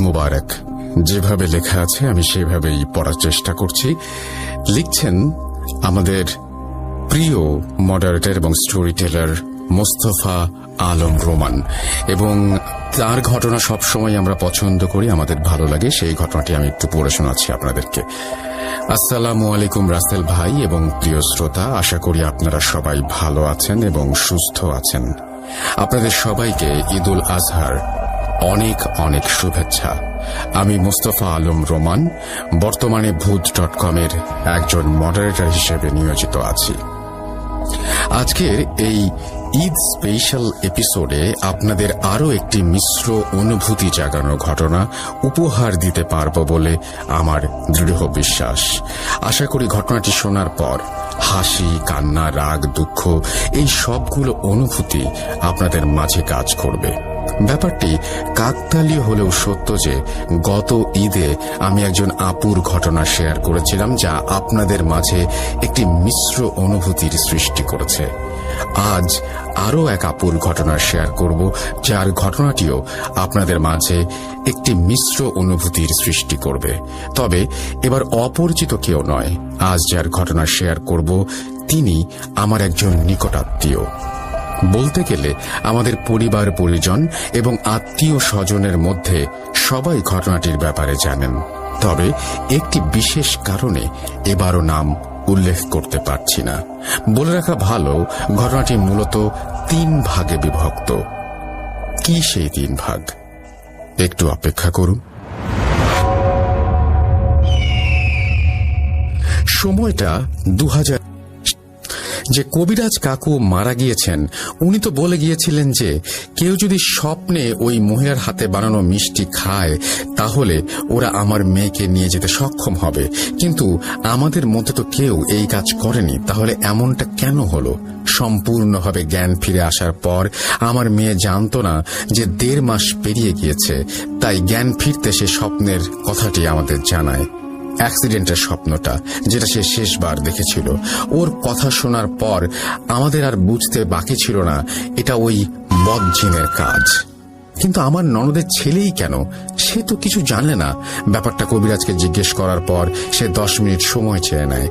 মুবারক। যেভাবে লেখা আছে আমি সেভাবেই পড়ার চেষ্টা করছি। লিখছেন আমাদের প্রিয় মডারেটর এবং স্টোরি টেলার মোস্তফা আলম রোমান, এবং তার ঘটনা সবসময় আমরা পছন্দ করি, আমাদের ভালো লাগে। সেই ঘটনাটি আমি একটু পড়ে শোনাচ্ছি আপনাদেরকে। আসসালামু আলাইকুম রাসেল ভাই এবং প্রিয় শ্রোতা, আশা করি আপনারা সবাই ভালো আছেন এবং সুস্থ আছেন। আপনাদের সবাইকে ঈদুল আজহার অনেক অনেক শুভেচ্ছা। আমি মোস্তফা আলম রোমান, বর্তমানে ভূত.com এর একজন মডারেটর হিসেবে নিয়োজিত আছি। আজকের এই ঈদ স্পেশাল এপিসোডে আপনাদের আরও একটি মিশ্র অনুভূতি জাগানো ঘটনা উপহার দিতে পারব বলে আমার দৃঢ় বিশ্বাস। আশা করি ঘটনাটি শোনার পর হাসি, কান্না, রাগ, দুঃখ এই সবগুলো অনুভূতি আপনাদের মাঝে কাজ করবে। ব্যাপারটি কাকতালীয় হলেও সত্য যে গত ঈদে আমি একজন আপুর ঘটনা শেয়ার করেছিলাম, যা আপনাদের মাঝে একটি মিশ্র অনুভূতির সৃষ্টি করেছে। আজ আরও এক আপুর ঘটনা শেয়ার করব, যার ঘটনাটিও আপনাদের মাঝে একটি মিশ্র অনুভূতির সৃষ্টি করবে। তবে এবার অপরিচিত কেউ নয়। আজ যার ঘটনা শেয়ার করব তিনি আমার একজন নিকটাত্মীয়। বলতে গেলে আমাদের পরিবার পরিজন এবং আত্মীয় স্বজনের মধ্যে সবাই ঘটনাটির ব্যাপারে জানেন। তবে একটি বিশেষ কারণে এবারও নাম উল্লেখ করতে পারছি না। বলে রাখা ভালো, ঘটনাটি মূলত 3 ভাগে বিভক্ত। কি সেই 3 ভাগ? একটু অপেক্ষা করুন। সময়টা 2000। যে কবিরাজ কাকু মারা গিয়েছেন উনি তো বলে গিয়েছিলেন যে কেউ যদি স্বপ্নে ওই মহিলার হাতে বানানো মিষ্টি খায় তাহলে ওরা আমার মেয়েকে নিয়ে যেতে সক্ষম হবে। কিন্তু আমাদের মধ্যে তো কেউ এই কাজ করেনি। তাহলে এমনটা কেন হলো? সম্পূর্ণভাবে জ্ঞান ফিরে আসার পর আমার মেয়ে জানত না যে 1.5 মাস পেরিয়ে গিয়েছে। তাই জ্ঞান ফিরতে সে স্বপ্নের কথাটি আমাদের জানায়। অ্যাক্সিডেন্টের স্বপ্নটা, যেটা সে শেষবার দেখেছিল। ওর কথা শোনার পর আমাদের আর বুঝতে বাকি ছিল না এটা ওই বদজিনের কাজ। কিন্তু আমার ননদের ছেলেই কেন? সে তো কিছু জানে না। ব্যাপারটা কবিরাজকে জিজ্ঞেস করার পর সে 10 মিনিট সময় চেয়ে নেয়।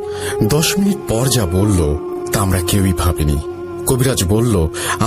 10 মিনিট পর যা বলল তা আমরা কেউই ভাবিনি। কবিরাজ বলল,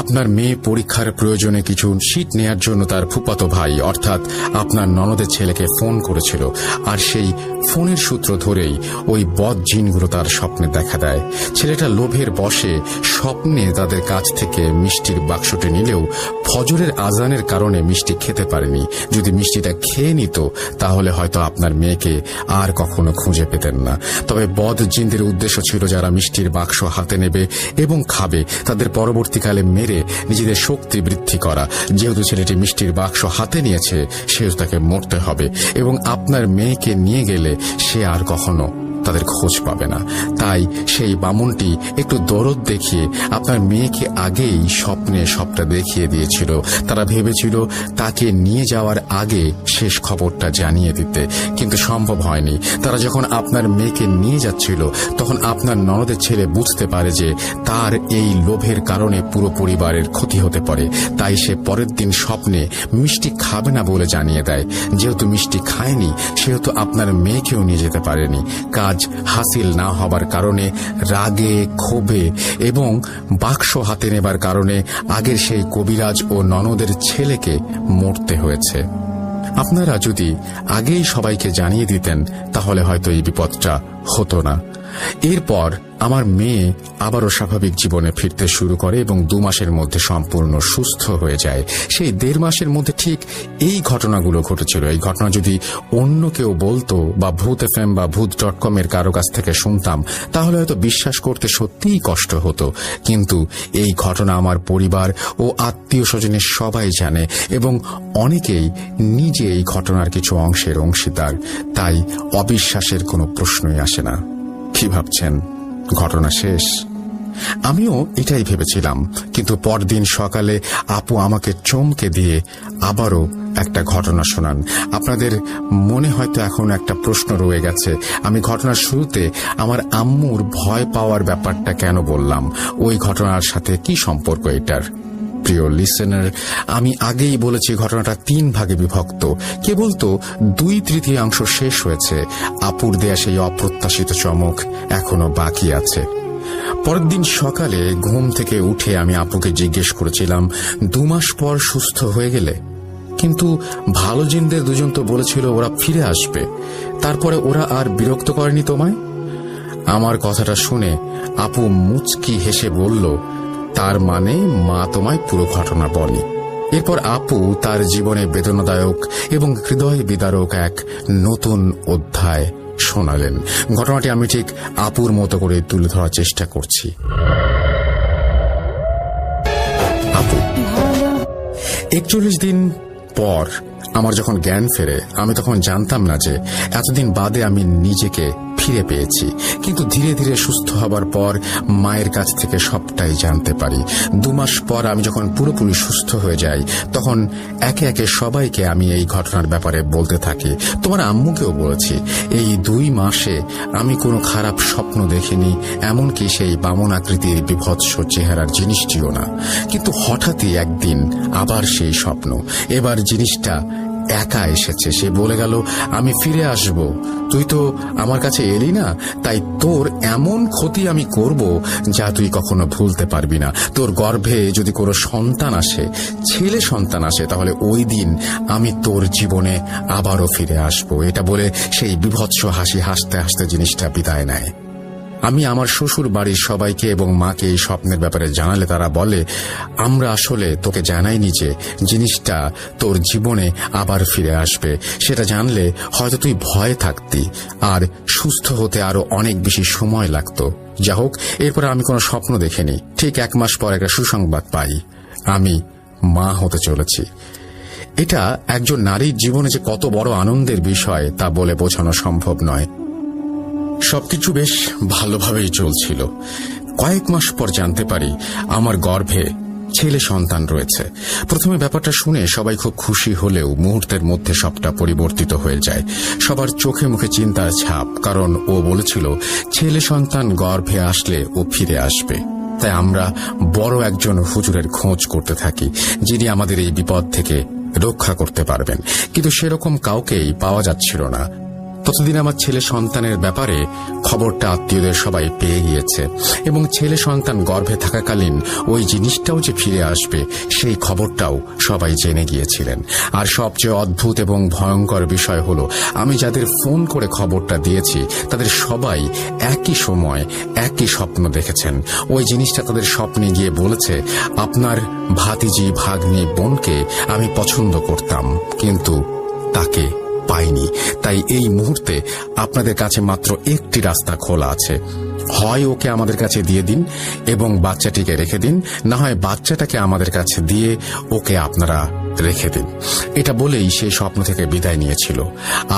আপনার মেয়ে পরীক্ষার প্রয়োজনে কিছু শীট নেয়ার জন্য তার ফুফাতো ভাই অর্থাৎ আপনার ননদের ছেলেকে ফোন করেছিল, আর সেই ফোনের সূত্র ধরেই ওই বদ জিনগুলো তার স্বপ্নে দেখা দেয়। ছেলেটা লোভের বশে স্বপ্নে তাদের কাছ থেকে মিষ্টির বাক্সটি নিলেও ফজরের আজানের কারণে মিষ্টি খেতে পারেনি। যদি মিষ্টিটা খেয়ে নিত তাহলে হয়তো আপনার মেয়েকে আর কখনো খুঁজে পেতেন না। তবে বদ জিনদের উদ্দেশ্য ছিল যারা মিষ্টির বাক্স হাতে নেবে এবং খাবে তাদের পরবর্তীকালে মেরে নিজেদের শক্তি বৃদ্ধি করা। যেহেতু ছেলেটি মিষ্টির বাক্স হাতে নিয়েছে সেহেতু তাকে মরতে হবে, এবং আপনার মেয়েকে নিয়ে গেলে সে আর কখনো তাদের খোঁজ পাবে না। তাই সেই বামুনটি একটু দরদ দেখিয়ে আপনার মেয়েকে আগেই স্বপ্নে সবটা দেখিয়ে দিয়েছিল। তারা ভেবেছিল তাকে নিয়ে যাওয়ার আগে শেষ খবরটা জানিয়ে দিতে, কিন্তু সম্ভব হয়নি। তারা যখন আপনার মেয়েকে নিয়ে যাচ্ছিল তখন আপনার ননদের ছেলে বুঝতে পারে যে তার এই লোভের কারণে পুরো পরিবারের ক্ষতি হতে পারে। তাই সে পরের দিন স্বপ্নে মিষ্টি খাবে না বলে জানিয়ে দেয়। যেহেতু মিষ্টি খায়নি সেহেতু আপনার মেয়েকেও নিয়ে যেতে পারেনি। কাজ হাসিল না হবার কারণে রাগে, ক্ষোভে এবং বাক্স হাতে নেবার কারণে আগের সেই কবিরাজ ও ননদের ছেলেকে মরতে হয়েছে। আপনারা যদি আগেই সবাইকে জানিয়ে দিতেন তাহলে হয়তো এই বিপদটা হতো না। এরপর আমার মেয়ে আবারও স্বাভাবিক জীবনে ফিরতে শুরু করে এবং 2 মাসের মধ্যে সম্পূর্ণ সুস্থ হয়ে যায়। সেই 1.5 মাসের মধ্যে ঠিক এই ঘটনাগুলো ঘটেছিল। এই ঘটনা যদি অন্য কেউ বলতো বা ভূত FM বা ভূত.com এর কারো কাছ থেকে শুনতাম তাহলে হয়তো বিশ্বাস করতে সত্যিই কষ্ট হতো। কিন্তু এই ঘটনা আমার পরিবার ও আত্মীয় স্বজনের সবাই জানে এবং অনেকেই নিজে এই ঘটনার কিছু অংশের অংশীদার। তাই অবিশ্বাসের কোনো প্রশ্নই আসে না। কি ভাবছেন ঘটনা শেষ? আমিও এটাই ভেবেছিলাম, কিন্তু পরদিন সকালে আপু আমাকে চমকে দিয়ে আবারও একটা ঘটনা শোনান। আপনাদের মনে হয়তো এখন একটা প্রশ্ন রয়ে গেছে, আমি ঘটনার শুরুতে আমার আম্মুর ভয় পাওয়ার ব্যাপারটা কেন বললাম? ওই ঘটনার সাথে কি সম্পর্ক এটার? প্রিয় লিসেনার, আমি আগেই বলেছি ঘটনাটা 3 ভাগে বিভক্ত। কেবল তো 2/3 শেষ হয়েছে। আপুর দেয়া সেই অপ্রত্যাশিত চমক এখনো বাকি আছে। পরের দিন সকালে ঘুম থেকে উঠে আমি আপুকে জিজ্ঞেস করেছিলাম, 2 মাস পর সুস্থ হয়ে গেলে? কিন্তু ভালো জিনদের দুজন তো বলেছিল ওরা ফিরে আসবে। তারপরে ওরা আর বিরক্ত করেনি তোমায়? আমার কথাটা শুনে আপু মুচকি হেসে বলল, তার মানে মা তোমায় পুরো ঘটনা বলেনি। এরপর আপু তার জীবনে বেদনাদায়ক এবং হৃদয় বিদারক এক নতুন অধ্যায় শোনালেন। ঘটনাটি আমি ঠিক আপুর মতো করে তুলে ধরার চেষ্টা করছি। আপু, 41 দিন পর আমার যখন জ্ঞান ফেরে, আমি তখন জানতাম না যে এতদিন বাদে আমি নিজেকে ফিরে পেয়েছি। কিন্তু ধীরে ধীরে সুস্থ হবার পর মায়ের কাছ থেকে সবটাই জানতে পারি। 2 মাস পর আমি যখন পুরোপুরি সুস্থ হয়ে যাই, তখন একে একে সবাইকে আমি এই ঘটনার ব্যাপারে বলতে থাকি। তোমার আম্মুকেও বলেছি। এই 2 মাসে আমি কোনো খারাপ স্বপ্ন দেখিনি, এমনকি সেই বামন আকৃতির বিভৎস চেহারার জিনিসটিও না। কিন্তু হঠাৎই একদিন আবার সেই স্বপ্ন। এবার জিনিসটা একা এসেছে। সে বলে গেল, আমি ফিরে আসব। তুই তো আমার কাছে এলি না, তাই তোর এমন ক্ষতি আমি করব যা তুই কখনো ভুলতে পারবি না। তোর গর্ভে যদি কোনো সন্তান আসে, ছেলে সন্তান আসে, তাহলে ওই দিন আমি তোর জীবনে আবারও ফিরে আসব। এটা বলে সেই বিভৎস হাসি হাসতে হাসতে জিনিসটা বিদায় নেয়। আমি আমার শ্বশুর বাড়ির সবাইকে এবং মাকে এই স্বপ্নের ব্যাপারে জানালে তারা বলে, আমরা আসলে তোকে জানাইনি যে জিনিসটা তোর জীবনে আবার ফিরে আসবে। সেটা জানলে হয়তো তুই ভয়ে থাকতি আর সুস্থ হতে আরো অনেক বেশি সময় লাগতো। যা হোক, এরপরে আমি কোনো স্বপ্ন দেখিনি। ঠিক 1 মাস পর একটা সুসংবাদ পাই, আমি মা হতে চলেছি। এটা একজন নারীর জীবনে যে কত বড় আনন্দের বিষয় তা বলে বোঝানো সম্ভব নয়। সবকিছু বেশ ভালোভাবেই চলছিল। কয়েক মাস পর জানতে পারি আমার গর্ভে ছেলে সন্তান রয়েছে। প্রথমে ব্যাপারটা শুনে সবাই খুব খুশি হলেও মুহূর্তের মধ্যে সবটা পরিবর্তিত হয়ে যায়। সবার চোখে মুখে চিন্তার ছাপ, কারণ ও বলেছিল ছেলে সন্তান গর্ভে আসলে ও ফিরে আসবে। তাই আমরা বড় একজন হুজুরের খোঁজ করতে থাকি, যিনি আমাদের এই বিপদ থেকে রক্ষা করতে পারবেন। কিন্তু সেরকম কাউকেই পাওয়া যাচ্ছিল না। ততদিন আমার ছেলে সন্তানের ব্যাপারে খবরটা আত্মীয়দের সবাই পেয়ে গিয়েছে এবং ছেলে সন্তান গর্ভে থাকাকালীন ওই জিনিসটাও যে ফিরে আসবে সেই খবরটাও সবাই জেনে গিয়েছিলেন। আর সবচেয়ে অদ্ভুত এবং ভয়ঙ্কর বিষয় হলো, আমি যাদের ফোন করে খবরটা দিয়েছি তাদের সবাই একই সময় একই স্বপ্ন দেখেছেন। ওই জিনিসটা তাদের স্বপ্নে গিয়ে বলেছে, আপনার ভাতিজি ভাগ্নি বোনকে আমি পছন্দ করতাম, কিন্তু তাকে পাইনি। তাই এই মুহূর্তে আপনাদের কাছে মাত্র একটি রাস্তা খোলা আছে। হয় ওকে আমাদের কাছে দিয়ে দিন এবং বাচ্চাটিকে রেখে দিন, না হয় বাচ্চাটাকে আমাদের কাছে দিয়ে ওকে আপনারা রেখে দিন। এটা বলেই সেই স্বপ্ন থেকে বিদায় নিয়েছিল।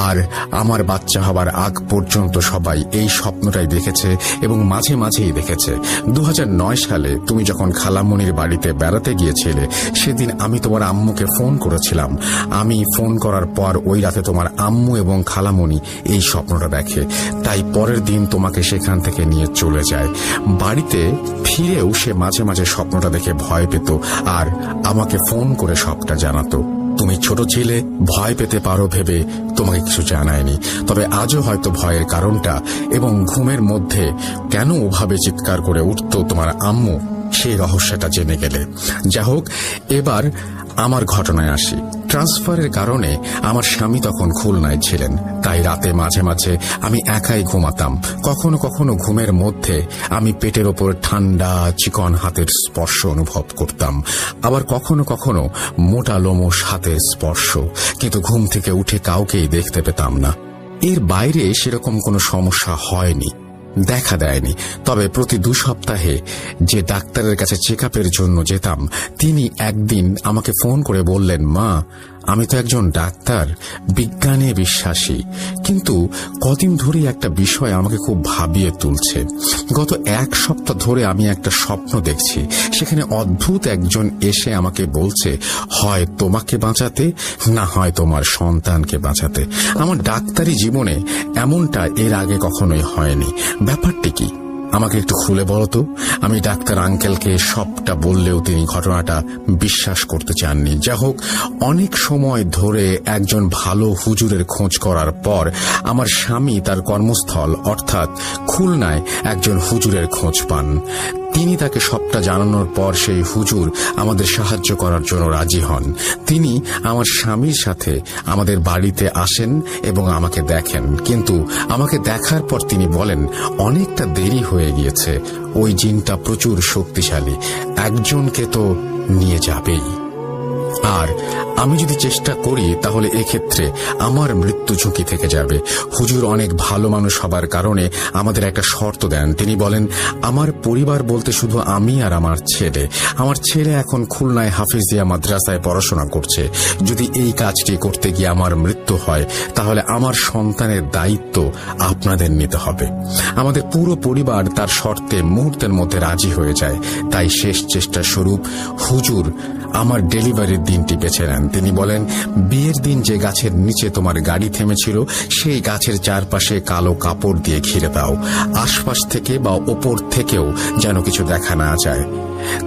আর আমার বাচ্চা হবার আগ পর্যন্ত সবাই এই স্বপ্নটাই দেখেছে এবং মাঝে মাঝেই দেখেছে। 2009 সালে তুমি যখন খালামণির বাড়িতে বেড়াতে গিয়েছিলে, সেদিন আমি তোমার আম্মুকে ফোন করেছিলাম। আমি ফোন করার পর ওই রাতে তোমার আম্মু এবং খালামণি এই স্বপ্নটা দেখে। তাই পরের দিন তোমাকে সেখান থেকে নিয়ে চলে যায়। বাড়িতে ফিরেও সে মাঝে মাঝে স্বপ্নটা দেখে ভয় পেত আর আমাকে ফোন করে সবটা জানাতো। তুমি ছোট ছিলে, ভয় পেতে পারো ভেবে তোমাকে কিছু জানায়নি। তবে আজও হয়তো ভয়ের কারণটা এবং ঘুমের মধ্যে কেন ওভাবে চিৎকার করে উঠত তোমার আম্মু, সেই রহস্যটা জেনে গেলে। যা হোক, এবার আমার ঘটনায় আসি। ট্রান্সফারের কারণে আমার স্বামী তখন খুলনায় ছিলেন, তাই রাতে মাঝে মাঝে আমি একাই ঘুমাতাম। কখনো কখনো ঘুমের মধ্যে আমি পেটের ওপর ঠান্ডা চিকন হাতের স্পর্শ অনুভব করতাম, আবার কখনো কখনো মোটা লোমশ হাতের স্পর্শ, কিন্তু ঘুম থেকে উঠে কাউকেই দেখতে পেতাম না। এর বাইরে সেরকম কোনো সমস্যা হয়নি, দেখা দেয়নি। তবে প্রতি 2 সপ্তাহে যে ডাক্তারের কাছে চেকআপের জন্য যেতাম, তিনি একদিন আমাকে ফোন করে বললেন, মা, আমি তো একজন ডাক্তার, বিজ্ঞানে বিশ্বাসী, কিন্তু কদিন ধরে একটা বিষয় আমাকে খুব ভাবিয়ে তুলছে। গত 1 সপ্তাহ ধরে আমি একটা স্বপ্ন দেখছি, সেখানে অদ্ভুত একজন এসে আমাকে বলছে, হয় তোমাকে বাঁচাতে, না হয় তোমার সন্তানকে বাঁচাতে। আমার ডাক্তারি জীবনে এমনটা এর আগে কখনোই হয়নি। ব্যাপারটি কি? আমাকে একটু খুলে বলো তো। আমি ডাক্তার আঙ্কেলকে সবটা বললেও তিনি ঘটনাটা বিশ্বাস করতে চাননি। যা হোক, অনেক সময় ধরে একজন ভালো হুজুরের খোঁজ করার পর আমার স্বামী তার কর্মস্থল অর্থাৎ খুলনায় একজন হুজুরের খোঁজ পান। তিনি তাকে সবটা জানানোর পর সেই হুজুর আমাদের সাহায্য করার জন্য রাজি হন। তিনি আমার স্বামীর সাথে আমাদের বাড়িতে আসেন এবং আমাকে দেখেন, কিন্তু আমাকে দেখার পর তিনি বলেন অনেকটা দেরি হয়ে গিয়েছে, ওই জিনটা প্রচুর শক্তিশালী, একজনকে তো নিয়ে যাবেই, আর আমি যদি চেষ্টা করি তাহলে এক্ষেত্রে আমার মৃত্যু ঝুঁকি থেকে যাবে। হুজুর অনেক ভালো মানুষ হবার কারণে আমাদের একটা শর্ত দেন। তিনি বলেন, আমার পরিবার বলতে শুধু আমি আর আমার ছেলে এখন খুলনায় হাফিজিয়া মাদ্রাসায় পড়াশোনা করছে। যদি এই কাজটি করতে গিয়ে আমার মৃত্যু হয় তাহলে আমার সন্তানের দায়িত্ব আপনাদের নিতে হবে। আমাদের পুরো পরিবার তার শর্তে মুহূর্তের মধ্যে রাজি হয়ে যায়। তাই শেষ চেষ্টা স্বরূপ হুজুর আমার ডেলিভারির দিনটি বেছে নেন। তিনি বলেন, বিয়ের দিন যে গাছের নিচে তোমার গাড়ি থেমেছিল সেই গাছের চারপাশে কালো কাপড় দিয়ে ঘিরে দাও, আশপাশ থেকে বা ওপর থেকেও যেন কিছু দেখা না যায়।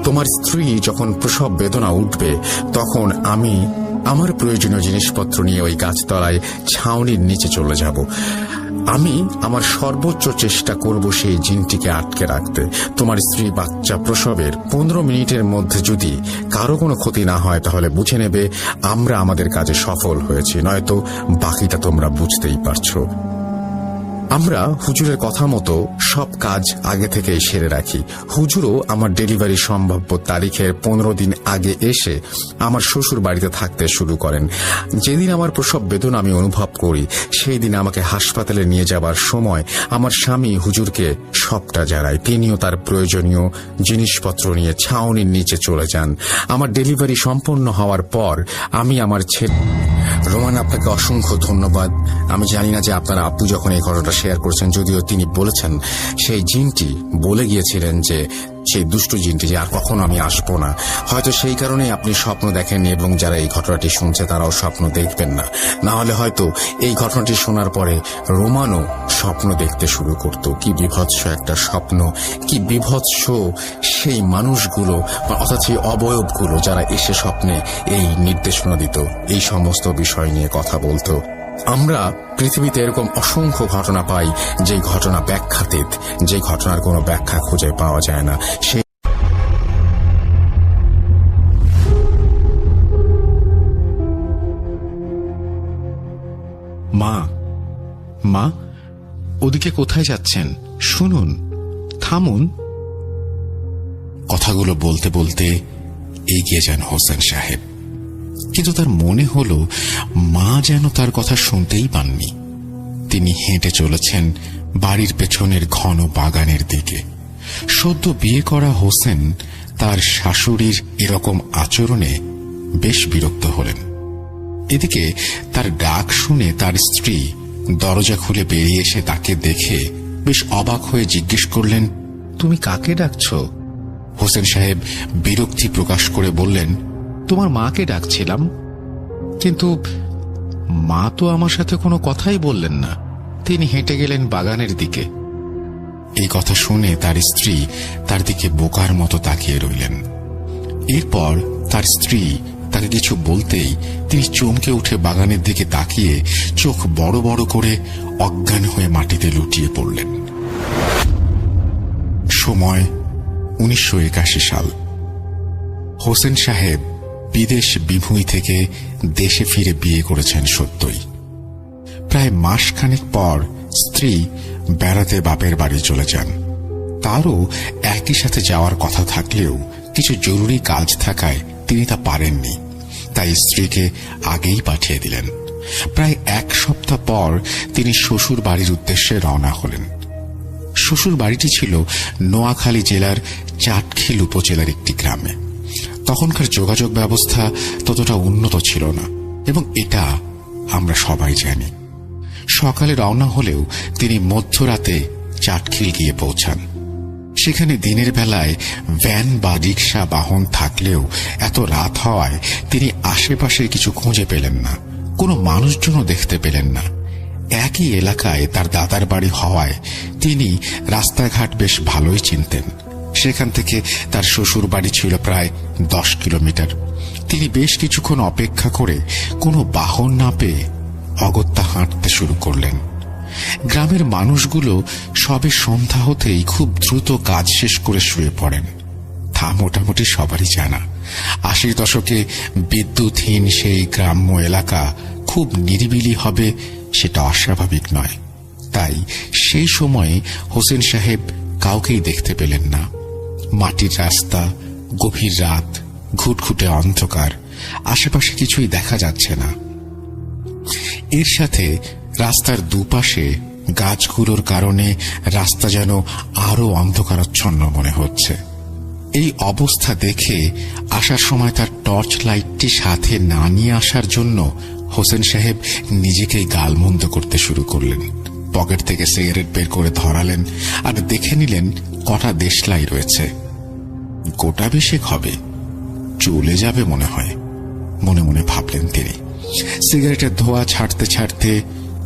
তোমার স্ত্রী যখন প্রসব বেদনা উঠবে তখন আমি আমার প্রয়োজনীয় জিনিসপত্র নিয়ে ওই গাছতলায় ছাউনির নিচে চলে যাব। আমি আমার সর্বোচ্চ চেষ্টা করব সেই জিনটিকে আটকে রাখতে। তোমার স্ত্রী বাচ্চা প্রসবের 15 মিনিটের মধ্যে যদি কারো কোনো ক্ষতি না হয় তাহলে বুঝে নেবে আমরা আমাদের কাজে সফল হয়েছি, নয়তো বাকিটা তোমরা বুঝতেই পারছো। আমরা হুজুরের কথা মতো সব কাজ আগে থেকেই সেরে রাখি। হুজুরও আমার ডেলিভারি সম্ভাব্য তারিখের 15 দিন আগে এসে আমার শ্বশুর বাড়িতে থাকতে শুরু করেন। যেদিন আমার প্রসব বেদনা আমি অনুভব করি সেই দিন আমাকে হাসপাতালে নিয়ে যাবার সময় আমার স্বামী হুজুরকে সবটা জানায়। তিনিও তার প্রয়োজনীয় জিনিসপত্র নিয়ে ছাউনির নিচে চলে যান। আমার ডেলিভারি সম্পন্ন হওয়ার পর আমি আমার ছেলে রোমান, আপনাকে অসংখ্য ধন্যবাদ। আমি জানি না যে আপনার আব্বু যখন এই ঘটনাটা শেয়ার করছেন, যদিও তিনি বলেছেন সেই জিনটি বলে গিয়েছিলেন যে সেই দুষ্ট জিনটি যে আর কখনো আমি আসবো না। হয়তো সেই কারণেই আপনি স্বপ্ন দেখেননি এবং যারা এই ঘটনাটি শুনছে তারাও স্বপ্ন দেখবেন না। না হলে হয়তো এই ঘটনাটি শোনার পরে রোমানও স্বপ্ন দেখতে শুরু করত। কি বিভৎস একটা স্বপ্ন, কি বিভৎস সেই মানুষগুলো অর্থাৎ সেই অবয়বগুলো যারা এসে স্বপ্নে এই নির্দেশনা দিত, এই সমস্ত বিষয় নিয়ে কথা বলতো। আমরা পৃথিবীতে এরকম অসংখ্য ঘটনা পাই যে ঘটনা ব্যাখ্যাতীত, যে ঘটনার কোনো ব্যাখ্যা খুঁজে পাওয়া যায় না। সেই মা, ওদিকে কোথায় যাচ্ছেন? শুনুন, থামুন। কথাগুলো বলতে বলতে এগিয়ে যান হোসেন সাহেব, কিন্তু তার মনে হল মা যেন তার কথা শুনতেই পাননি। তিনি হেঁটে চলেছেন বাড়ির পেছনের ঘন বাগানের দিকে। সদ্য বিয়ে করা হোসেন তার শাশুড়ির এরকম আচরণে বেশ বিরক্ত হলেন। এদিকে তার ডাক শুনে তার স্ত্রী দরজা খুলে বেরিয়ে এসে তাকে দেখে বেশ অবাক হয়ে জিজ্ঞেস করলেন, তুমি কাকে ডাকছ? হোসেন সাহেব বিরক্তি প্রকাশ করে বললেন, তোমার মাকে ডাকছিলাম, কিন্তু মা তো আমার সাথে কোনো কথাই বললেন না। তিনি হেঁটে গেলেন বাগানের দিকে। এই কথা শুনে তার স্ত্রী তার দিকে বোকার মতো তাকিয়ে রইলেন। এরপর তার স্ত্রী তাকে কিছু বলতেই তিনি চমকে উঠে বাগানের দিকে তাকিয়ে চোখ বড় বড় করে অজ্ঞান হয়ে মাটিতে লুটিয়ে পড়লেন। সময় 1981 সাল। হোসেন সাহেব বিদেশ বিভূঁই থেকে দেশে ফিরে বিয়ে করেছেন সত্যই। প্রায় মাসখানেক পর স্ত্রী বেড়াতে বাপের বাড়ি চলে যান। তারও একই সাথে যাওয়ার কথা থাকলেও কিছু জরুরি কাজ থাকায় তিনি তা পারেননি, তাই স্ত্রীকে আগেই পাঠিয়ে দিলেন। প্রায় 1 সপ্তাহ পর তিনি শ্বশুর বাড়ির উদ্দেশ্যে রওনা হলেন। শ্বশুর বাড়িটি ছিল নোয়াখালী জেলার চাটখিল উপজেলার একটি গ্রামে। তখনকার যোগাযোগ ব্যবস্থা ততটা উন্নত ছিল না এবং এটা আমরা সবাই জানি। সকালে রওনা হলেও তিনি মধ্যরাতে চাটখিল গিয়ে পৌঁছান। সেখানে দিনের বেলায় ভ্যান বা রিক্সা বাহন থাকলেও এত রাত হওয়ায় তিনি আশেপাশে কিছু খুঁজে পেলেন না, কোনো মানুষজনও দেখতে পেলেন না। একই এলাকায় তার দাদার বাড়ি হওয়ায় তিনি রাস্তাঘাট বেশ ভালোই চিনতেন। সেখান থেকে তার শ্বশুর বাড়ি ছিল প্রায় 10 কিলোমিটার। তিনি বেশ কিছুক্ষণ অপেক্ষা করে কোনো বাহন না পেয়ে অগত্যা হাঁটতে শুরু করলেন। গ্রামের মানুষগুলো সবে সন্ধ্যা হতেই খুব দ্রুত কাজ শেষ করে শুয়ে পড়েন। তা মোটামুটি সবারই জানা। 80 দশকে বিদ্যুৎহীন সেই গ্রাম্য এলাকা খুব নিরিবিলি হবে সেটা অস্বাভাবিক নয়। তাই সেই সময়ে হোসেন সাহেব কাউকেই দেখতে পেলেন না। মাটির রাস্তা, গভীর রাত, ঘুটঘুটে অন্ধকার, আশেপাশে কিছুই দেখা যাচ্ছে না। এর সাথে রাস্তার দুপাশে গাছগুলোর কারণে রাস্তা যেন আরো অন্ধকারাচ্ছন্ন মনে হচ্ছে। এই অবস্থা দেখে আসার সময় তার টর্চ লাইটটি সাথে না নিয়ে আসার জন্য হোসেন সাহেব নিজেকেই গালমন্দ করতে শুরু করলেন। পকেট থেকে সিগারেট বের করে ধরালেন আর দেখে নিলেন কটা দেশলাই রয়েছে। গোটা বিশেক হবে, চলে যাবে মনে হয়, মনে মনে ভাবলেন তিনি। সিগারেটের ধোঁয়া ছাড়তে ছাড়তে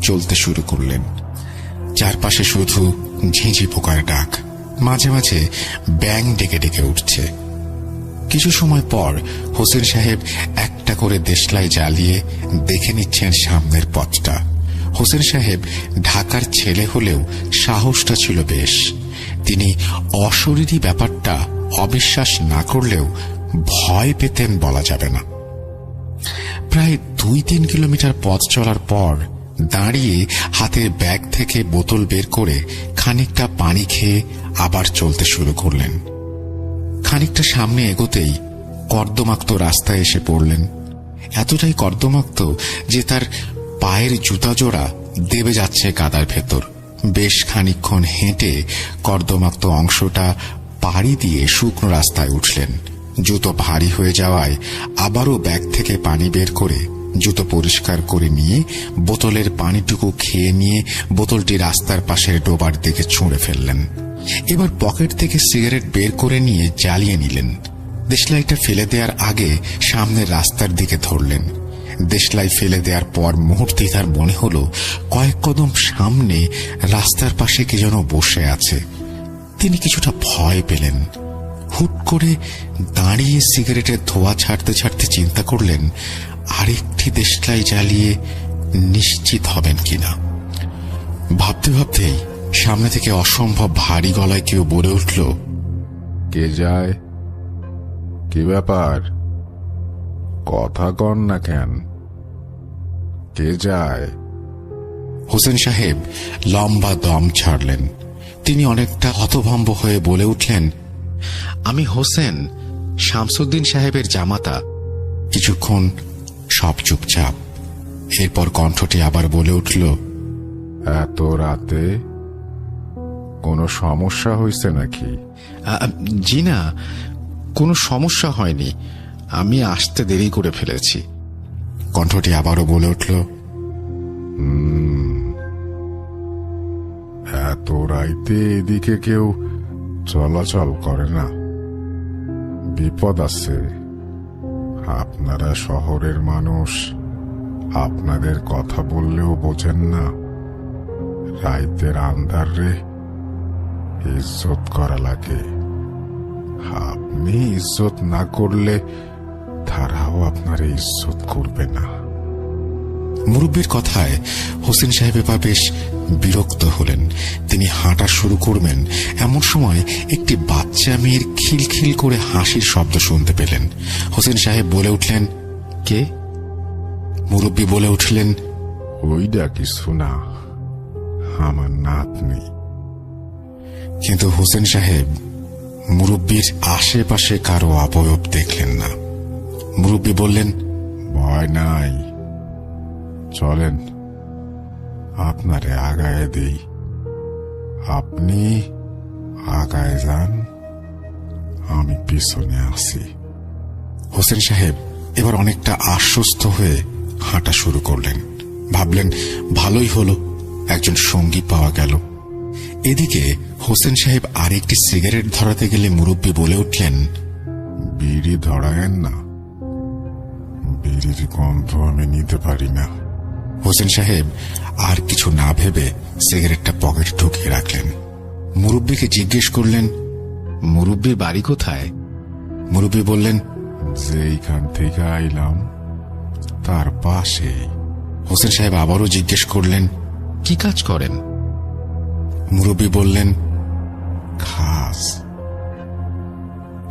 চলতে শুরু করলেন। চারপাশে শুধু ঝিঁঝি পোকার ডাক, মাঝে মাঝে ব্যাঙ ডেকে ডেকে উঠছে। কিছু সময় পর হোসেন সাহেব একটা করে দেশলাই জ্বালিয়ে দেখে নিচ্ছেন সামনের পথটা। হোসেন সাহেব ঢাকার ছেলে হলেও সাহসটা ছিল বেশ। তিনি অশরীরী ব্যাপারটা অবিশ্বাস না করলেও ভয় পেতেন বলা যাবে না। প্রায় 2-3 কিলোমিটার পথ চলার পর দাঁড়িয়ে হাতের ব্যাগ থেকে বোতল বের করে খানিকটা পানি খেয়ে আবার চলতে শুরু করলেন। খানিকটা সামনে এগোতেই কর্দমাক্ত রাস্তায় এসে পড়লেন। এতটাই কর্দমাক্ত যে তার পায়ের জুতা জোড়া দেবে যাচ্ছে কাদার ভেতর। বেশ খানিকক্ষণ হেঁটে কর্দমাক্ত অংশটা পাড়ি দিয়ে শুকনো রাস্তায় উঠলেন। জুতো ভারী হয়ে যাওয়ায় আবারও ব্যাগ থেকে পানি বের করে জুতো পরিষ্কার করে নিয়ে বোতলের পানিটুকু খেয়ে নিয়ে বোতলটি রাস্তার পাশের ডোবার দিকে ছুঁড়ে ফেললেন। এবার পকেট থেকে সিগারেট বের করে নিয়ে জ্বালিয়ে নিলেন। দেশলাইটা ফেলে দেওয়ার আগে সামনের রাস্তার দিকে ধরলেন। দেশলাই ফেলে দেওয়ার পর মুহূর্তেই তার মনে হলো কয়েক কদম সামনে রাস্তার পাশে কে যেন বসে আছে। তিনি কিছুটা ভয় পেলেন। হুট করে দাঁড়িয়ে সিগারেটের ধোঁয়া ছাড়তে ছাড়তে চিন্তা করলেন আরেকটি দেশলাই জ্বালিয়ে নিশ্চিত হবেন কিনা। ভাবতে ভাবতেই সামনে থেকে অসম্ভব ভারী গলায় কেউ বলে উঠল, কে যায়? কি ব্যাপার? কথা কন না কেন? কে যায়? হোসেন সাহেব লম্বা দম ছাড়লেন। তিনি অনেকটা হতভম্ব হয়ে বলে উঠলেন, আমি হোসেন, শামসুদ্দিন সাহেবের জামাতা। কিছুক্ষণ সব চুপচাপ। এরপর কণ্ঠটি আবার বলে উঠল, এত রাতে কোনো সমস্যা হয়েছে নাকি? জি না, কোনো সমস্যা হয়নি, আমি আসতে দেরি করে ফেলেছি। কণ্ঠটি আবারও বলে উঠল, এত রাইতে এদিকে কেউ চলাচল করে না, বিপদ আছে। আপনারা শহরের মানুষ, আপনাদের কথা বললেও বোঝেন না। রাইতের আন্ধারে ইজ্জত করা লাগে। আপনি ইজ্জত না করলে তারাও আপনার ইজ্জত করবে না। মুরব্বীর কথায় হোসেন সাহেব এবার বেশ বিরক্ত হলেন। তিনি হাঁটা শুরু করবেন, এমন সময় একটি বাচ্চা মেয়ের খিলখিল করে হাসির শব্দ শুনতে পেলেন। হোসেন সাহেব বলে উঠলেন, কে? মুরব্বী বলে উঠলেন, ওইটা কিছু না, আমার নাতনি। কিন্তু হোসেন সাহেব মুরব্বীর আশেপাশে কারো অবয়ব দেখলেন না। মুরব্বী বললেন, ভয় নাই, চলেন আপনারে আগায় দেই। আপনি আগায় যান, আমি পিছনে আছি। হোসেন সাহেব এবার অনেকটা আশ্বস্ত হয়ে হাঁটা শুরু করলেন। ভাবলেন ভালোই হলো, একজন সঙ্গী পাওয়া গেল। এদিকে হোসেন সাহেব আরেকটি সিগারেট ধরাতে গেলে মুরব্বী বলে উঠলেন, বিড়ি ধরায়েন না, বিড়ির গন্ধ আমি নিতে পারি না। হোসেন সাহেব আর কিছু না ভেবে সিগারেটটা পকেটে ঢুকিয়ে রাখলেন। মুরব্বীকে জিজ্ঞেস করলেন, মুরব্বীর বাড়ি কোথায়? মুরব্বী বললেন, যেইখান থেকে আইলাম তার পাশে। হোসেন সাহেব আবারও জিজ্ঞেস করলেন, কি কাজ করেন? মুরব্বী বললেন, খাস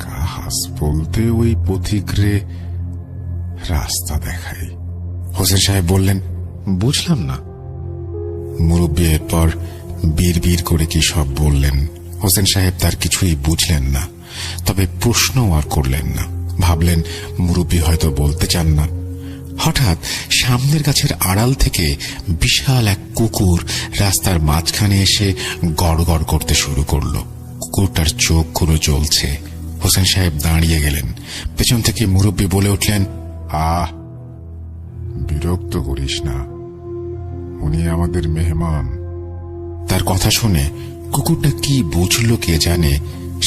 খাস বলতে ওই পথিকরে রাস্তা দেখাই। হোসেন সাহেব বললেন, বুঝলাম না। মুরব্বী এরপর বিড় করে কি সব বললেন। হোসেন সাহেব তার কিছুই বুঝলেন না, তবে প্রশ্নও আর করলেন না। ভাবলেন মুরব্বী হয়তো বলতে চান না। হঠাৎ সামনের গাছের আড়াল থেকে বিশাল এক কুকুর রাস্তার মাঝখানে এসে গড় গড় করতে শুরু করলো। কুকুরটার চোখগুলো জ্বলছে। হোসেন সাহেব দাঁড়িয়ে গেলেন। পেছন থেকে মুরব্বী বলে উঠলেন, বিরক্ত করিস না, উনি আমাদের মেহমান। তার কথা শুনে কুকুরটা কি বুঝলো কে জানে,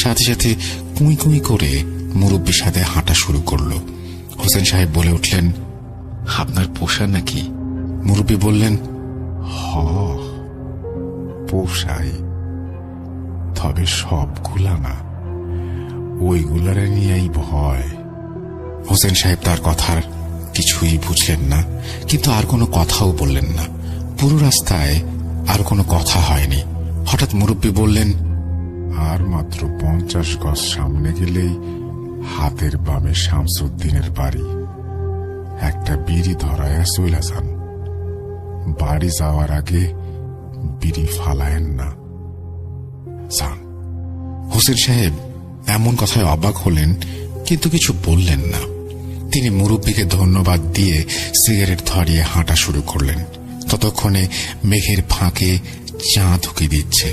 সাথে সাথে কুই কুই করে মুরব্বীর সাথে হাঁটা শুরু করলো। হোসেন সাহেব বলে উঠলেন, আপনার পোষা নাকি? মুরব্বী বললেন, পোষাই, তবে সবগুলা না, ওইগুলারে নিয়েই ভয়। হোসেন সাহেব তার কথার কিছুই বুঝলেন না, কিন্তু আর কোনো কথাও বললেন না। পুরো রাস্তায় আর কোনো কথা হয়নি। হঠাৎ মুরব্বী বললেন, আর মাত্র 50 গজ সামনে গেলেই হাতের বামে শামসুদ্দিনের বাড়ি। একটা বিড়ি ধরায় চইলা যান, বাড়ি যাওয়ার আগে বিড়ি ফালায়েন না, যান। হোসেন সাহেব এমন কথায় অবাক হলেন, কিন্তু কিছু বললেন না। তিনি মুরব্বীকে ধন্যবাদ দিয়ে সিগারেট ধরিয়ে হাঁটা শুরু করলেন। ততক্ষণে মেঘের ফাঁকে চাঁদ ঢুকে দিচ্ছে।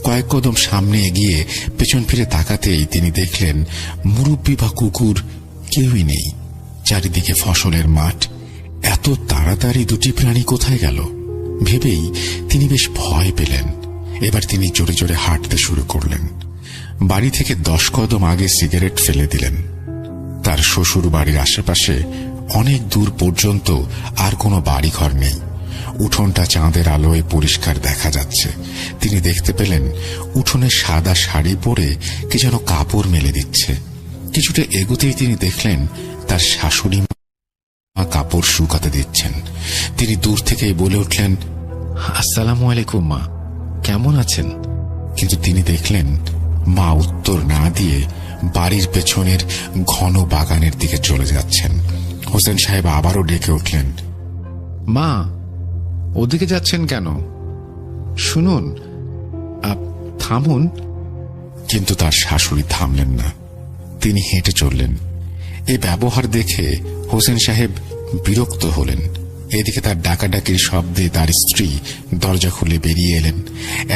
কয়েক কদম সামনে এগিয়ে পেছন ফিরে তাকাতেই তিনি দেখলেন মুরব্বী বা কুকুর কেউই নেই। চারিদিকে ফসলের মাঠ। এত তাড়াতাড়ি দুটি প্রাণী কোথায় গেল ভেবেই তিনি বেশ ভয় পেলেন। এবার তিনি জোরে জোরে হাঁটতে শুরু করলেন। বাড়ি থেকে 10 কদম আগে সিগারেট ফেলে দিলেন। তার শ্বশুর বাড়ির আশেপাশে অনেক দূর পর্যন্ত আর কোনো বাড়িঘর নেই। উঠোনটা চাঁদের আলোয় পরিষ্কার দেখা যাচ্ছে। তিনি দেখতে পেলেন উঠোনে সাদা শাড়ি পরে কি যেন কাপড় মেলে দিচ্ছে। কিছুটা এগোতেই তিনি দেখলেন তার শাশুড়ি মা কাপড় শুকাতে দিচ্ছেন। তিনি দূর থেকেই বলে উঠলেন, আসসালামু আলাইকুম মা, কেমন আছেন? কিন্তু তিনি দেখলেন মা উত্তর না দিয়ে বাড়ির পেছনের ঘন বাগানের দিকে চলে যাচ্ছেন। হোসেন সাহেব আবারও ডেকে উঠলেন, মা, ওদিকে যাচ্ছেন কেন? শুনুন, থামুন। কিন্তু তার শাশুড়ি থামলেন না। তিনি হেঁটে চললেন। এই ব্যবহার দেখে হোসেন সাহেব বিরক্ত হলেন। এদিকে তার ডাকাডাকির শব্দে তার স্ত্রী দরজা খুলে বেরিয়ে এলেন।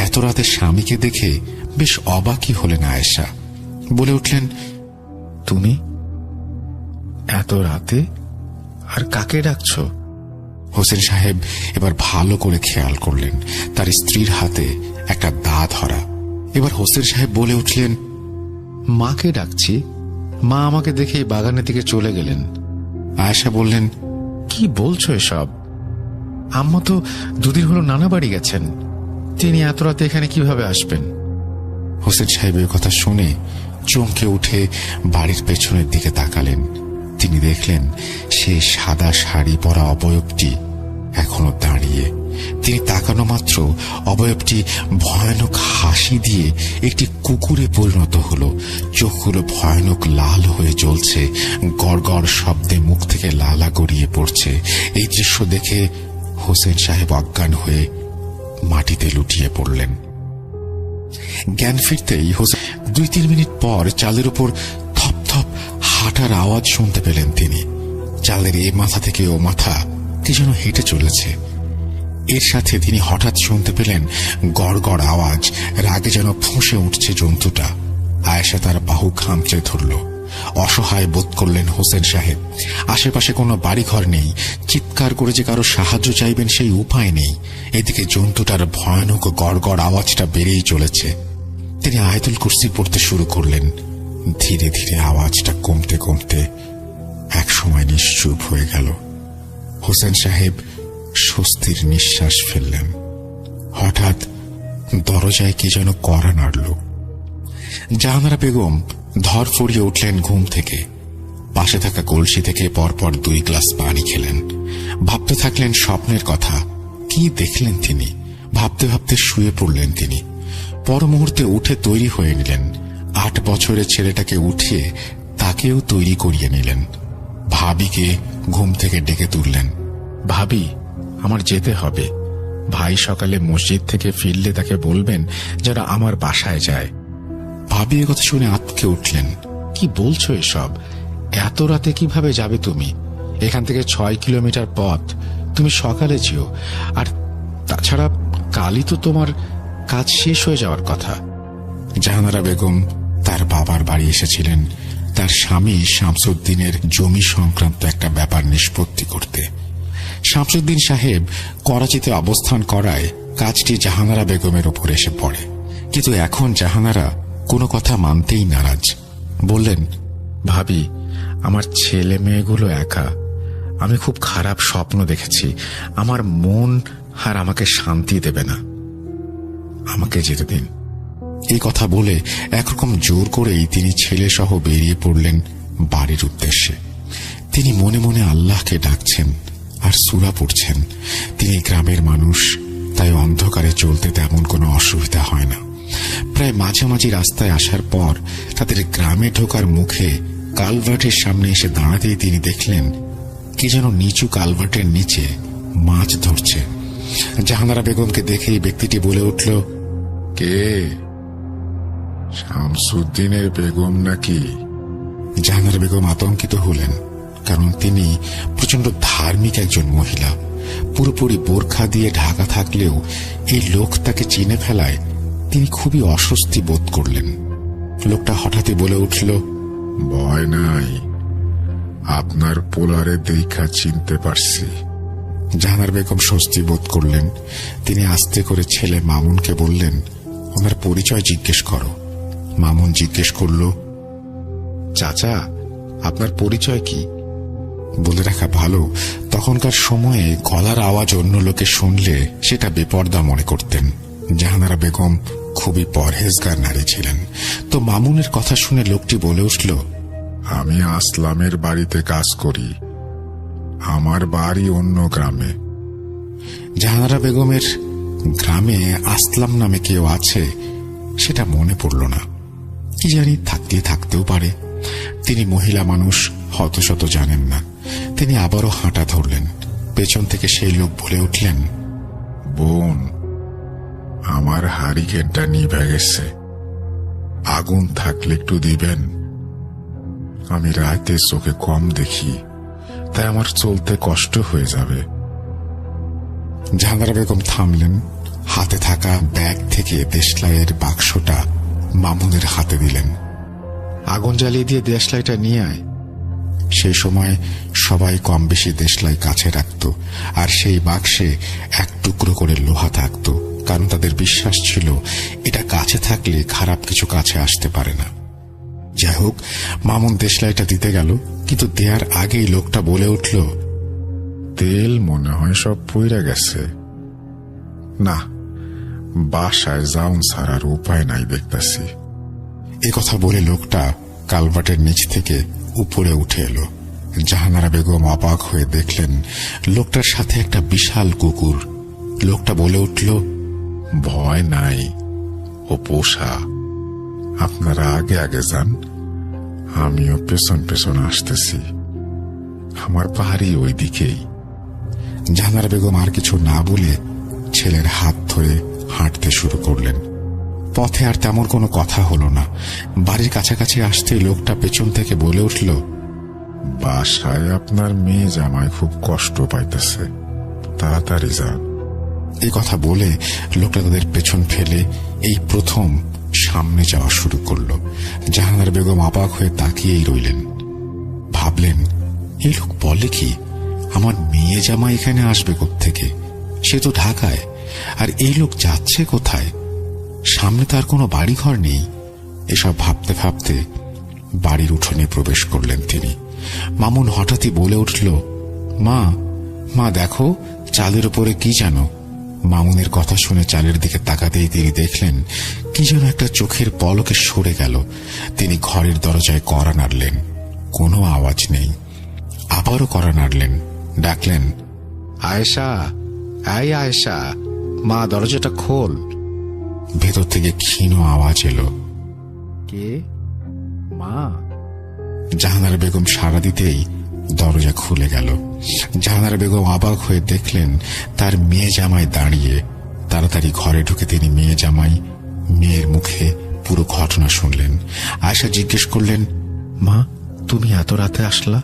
এত রাতে স্বামীকে দেখে বেশ অবাকই হলেন আয়েশা। বলে উঠলেন, তুমি এত রাতে আর কাকে ডাকছ? হোসেন সাহেব এবার ভালো করে খেয়াল করলেন তার স্ত্রীর হাতে একটা দা ধরা। এবার হোসেন সাহেব বলে উঠলেন, মাকে ডাকছি। মা আমাকে দেখে বাগানের দিকে চলে গেলেন। আয়েশা বললেন, কি বলছো এসব? আম্মা তো দুদিন হলো নানা বাড়ি গেছেন, তিনি এত রাতে এখানে কিভাবে আসবেন? হোসেন সাহেবের কথা শুনে চমকে উঠে বাড়ির পেছনের দিকে তাকালেন। তিনি দেখলেন সে সাদা শাড়ি পরা অবয়বটি এখনো দাঁড়িয়ে। তিনি তাকানো মাত্র অবয়বটি ভয়ানক হাসি দিয়ে একটি কুকুরে পরিণত হল। চোখগুলো ভয়ানক লাল হয়ে জ্বলছে, গড় গড় শব্দে মুখ থেকে লালা গড়িয়ে পড়ছে। এই দৃশ্য দেখে হোসেন সাহেব অজ্ঞান হয়ে মাটিতে লুটিয়ে পড়লেন। জ্ঞান ফিরতেই হোসেন 2-3 মিনিট পর চালের উপর থপ থপ হাঁটার আওয়াজ শুনতে পেলেন তিনি। চালের এ মাথা থেকে ও মাথা কি যেন হেঁটে চলেছে। এর সাথে তিনি হঠাৎ শুনতে পেলেন গড় গড় আওয়াজ। রাগে যেন ফুঁসে উঠছে জন্তুটা। আয়েশা তার বাহু খামচে ধরল। অসহায় বোধ করলেন হোসেন সাহেব। আশেপাশে কোনো বাড়িঘর নেই। চিৎকার করে যে কারো সাহায্য চাইবেন সেই উপায় নেই। এদিকে জন্তুটার ভয়ানক গড় গড় আওয়াজটা বেড়েই চলেছে। তিনি আয়াতুল কুরসি পড়তে শুরু করলেন। ধীরে ধীরে আওয়াজটা কমতে কমতে এক সময় নিশ্চুপ হয়ে গেল। হোসেন সাহেব স্বস্তির নিঃশ্বাস ফেললেন। হঠাৎ দরজায় কি যেন কড়া নাড়ল। জাহানারা বেগম ধরফড়িয়ে উঠলেন ঘুম থেকে। পাশে থাকা কলসি থেকে পরপর 2 গ্লাস পানি খেলেন। ভাবতে থাকলেন স্বপ্নের কথা। কি দেখলেন তিনি? ভাবতে ভাবতে শুয়ে পড়লেন তিনি। পর মুহূর্তে উঠে তৈরি হয়ে নিলেন। 8 বছরের ছেলেটাকে উঠিয়ে তাকেও তৈরি করিয়ে নিলেন। ভাবিকে ঘুম থেকে ডেকে তুললেন। ভাবি, আমার যেতে হবে। ভাই সকালে মসজিদ থেকে ফিরলে তাকে বলবেন যেন আমার বাসায় যায়। ভাবি এ কথা শুনে আঁতকে উঠলেন। কি বলছো এসব? এত রাতে কিভাবে যাবে তুমি? এখান থেকে 6 কিলোমিটার পথ। তুমি সকালে যেও। আর তাছাড়া কালই তো তোমার কাজ শেষ হয়ে যাওয়ার কথা। জাহানারা বেগম তার বাবার বাড়ি এসেছিলেন তার স্বামী শামসুদ্দিনের জমি সংক্রান্ত একটা ব্যাপার নিষ্পত্তি করতে। শামসুদ্দিন সাহেব করাচিতে অবস্থান করায় কাজটি জাহানারা বেগমের ওপর এসে পড়ে। কিন্তু এখন জাহানারা কোনো কথা মানতেই নারাজ। বললেন, ভাবি, আমার ছেলে মেয়েগুলো একা। আমি খুব খারাপ স্বপ্ন দেখেছি। আমার মন আর আমাকে শান্তি দেবে না। আমাকে যেতে দিন। এই কথা বলে একরকম জোর করেই তিনি ছেলে সহ বেরিয়ে পড়লেন বাড়ির উদ্দেশ্যে। তিনি মনে মনে আল্লাহকে ডাকছেন আর সূরা পড়ছেন। তিনি গ্রামের মানুষ, তাই অন্ধকারে চলতে তেমন কোনো অসুবিধা হয় না। প্রায় মাঝামাঝি রাস্তায় আসার পর তাদের গ্রামে ঢোকার মুখে কালভার্টের সামনে এসে দাঁড়াতেই তিনি দেখলেন কি যেন নিচু কালভার্টের নিচে মাছ ধরছে। জাহানারা বেগমকে দেখেই ব্যক্তিটি বলে উঠল, কে? শামসুদ্দিনের বেগম নাকি? জাহানারা বেগম আতঙ্কিত হলেন, কারণ তিনি প্রচন্ড ধার্মিক একজন মহিলা। পুরোপুরি বোরখা দিয়ে ঢাকা থাকলেও এই লোক তাকে চিনে ফেলায় তিনি খুবই অস্বস্তি বোধ করলেন। লোকটা হঠাৎই বলে উঠল, ভয় নাই, আপনার পোলারে দেখা চিনতে পারছি। জাহানারা বেগম স্বস্তি বোধ করলেন। তিনি আস্তে করে ছেলে মামুনকে বললেন, ওনার পরিচয় জিজ্ঞেস করো। মামুন জিজ্ঞেস করল, চাচা, আপনার পরিচয় কি? বলে রাখা ভালো, তখনকার সময়ে গলার আওয়াজ অন্য লোকে শুনলে সেটা বেপর্দা মনে করতেন। জাহানারা বেগম খুবই পরহেজগার নারী ছিলেন। তো মামুনের কথা শুনে লোকটি বলে উঠল, আমি আসলামের বাড়িতে কাজ করি। আমার বাড়ি অন্য গ্রামে। জাহানারা বেগমের গ্রামে আসলাম নামে কেউ আছে সেটা মনে পড়ল না। কি জানি, থাকতেও পারে। তিনি মহিলা মানুষ, হতশত জানেন না। তিনি আবারও হাঁটা ধরলেন। পেছন থেকে সেই লোক বলে উঠলেন, বোন, আমার হারিকেনটা নিভে গেছে। আগুন থাকলে একটু দিবেন। আমি রাতে চোখে কম দেখি, তাই আমার চলতে কষ্ট হয়ে যাবে। জাহানারা বেগম থামলেন। হাতে থাকা ব্যাগ থেকে দেশলাইয়ের বাক্সটা মামুনের হাতে দিলেন। আগুন জ্বালিয়ে দিয়ে দেশলাইটা নিয়ে আয়। সেই সময় সবাই কম বেশি দেশলাই কাছে রাখত, আর সেই বাক্সে এক টুকরো করে লোহা থাকত, কারণ তাদের বিশ্বাস ছিল এটা কাছে থাকলে খারাপ কিছু কাছে আসতে পারে না। যাই হোক, মামুন দেশলাইটা দিতে গেল, কিন্তু দেয়ার আগেই লোকটা বলে উঠল, তেল মনে হয় সব পইরা গেছে। না, বাসায় যাউন ছাড়ার উপায় নাই দেখতেছি। এ কথা বলে লোকটা কালভার্টের নিচ থেকে উপরে উঠে এলো। জাহানারা বেগম অবাক হয়ে দেখলেন লোকটার সাথে একটা বিশাল কুকুর। লোকটা বলে উঠল, ভয় নাই, ও পোষা। আপনারা আগে আগে যান, আমিও পেছন পেছন আসতেছি। আমার বাড়ি ওই দিকেই। জাহানারা বেগম আর কিছু না বলে ছেলের হাত ধরে হাঁটতে শুরু করলেন। পথে আর তেমন কোনো কথা হলো না। বাড়ির কাছাকাছি আসতেই লোকটা পেছন থেকে বলে উঠল, বাসায় আপনার মেয়ে জামাই খুব কষ্ট পাইতেছে, তাড়াতাড়ি যান। এই কথা বলে লোকটা তাদের পেছন ফেলে এই প্রথম সামনে যাওয়া শুরু করলো। জাহানারা বেগম অবাক হয়ে তাকিয়েই রইলেন। ভাবলেন, এই লোক বলে কি, আমার মেয়ে জামাই এখানে আসবে কোত্থেকে? সে তো ঢাকায়। আর এই লোক যাচ্ছে কোথায়? সামনে তার কোনো বাড়িঘর নেই। এসব ভাবতে ভাবতে বাড়ির উঠোনে প্রবেশ করলেন তিনি। মামুন হঠাৎই বলে উঠল, মা, দেখো চালের উপরে কি যেন। মামুনের কথা শুনে চালের দিকে তাকাতেই তিনি দেখলেন কি যেন একটা চোখের পলকে সরে গেল। তিনি ঘরের দরজায় কড়া নাড়লেন, কোনো আওয়াজ নেই। আবারও কড়া নাড়লেন, ডাকলেন, আয়েশা, এই আয়েশা, মা দরজাটা খোল। ভেতর থেকে ক্ষীণ আওয়াজ এলো। কে? মা? জাহানারা বেগম সাড়া দিতেই দরজা খুলে গেল। জাহানারা বেগম অবাক হয়ে দেখলেন তার মেয়ে জামাই দাঁড়িয়ে। তাড়াতাড়ি ঘরে ঢুকে তিনি মেয়ে জামাই, মেয়ের মুখে পুরো ঘটনা শুনলেন। আয়েশা জিজ্ঞেস করলেন, মা, তুমি এত রাতে আসলা?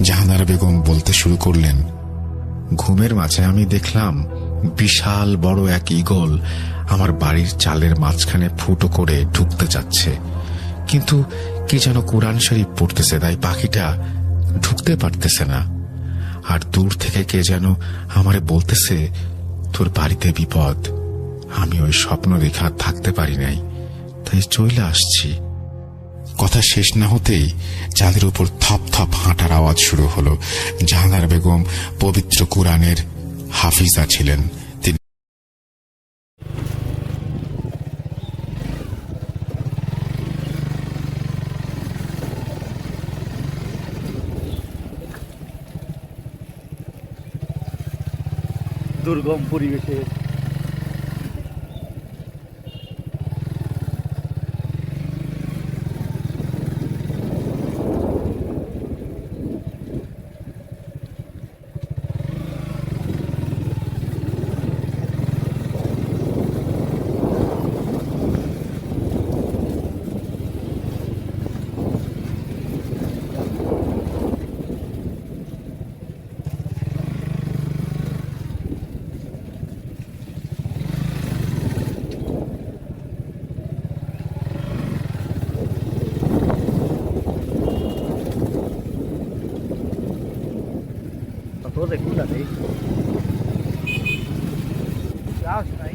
জাহানারা বেগম বলতে শুরু করলেন, ঘুমের মাঝে আমি দেখলাম বিশাল বড় এক ঈগল আমার বাড়ির চালের মাঝখানে ফুটো করে ঢুকতে যাচ্ছে, কিন্তু কি যেন কোরআন শরীফ পড়তেছে, তাই পাখিটা ঢুকতে পারতেছে না। আর দূর থেকে কে যেন আমারে বলতেছে, তোর বাড়িতে বিপদ। আমি ওই স্বপ্ন দেখে আর থাকতে পারি নাই, তাই চলে আসছি। কথা শেষ না হতেই চাঁদের উপর থপ থপ হাঁটার আওয়াজ শুরু হলো। জাহানারা বেগম পবিত্র কুরআনের হাফিজা ছিলেন। তিনি দুর্গম পরিবেশে todo de cula de ahí.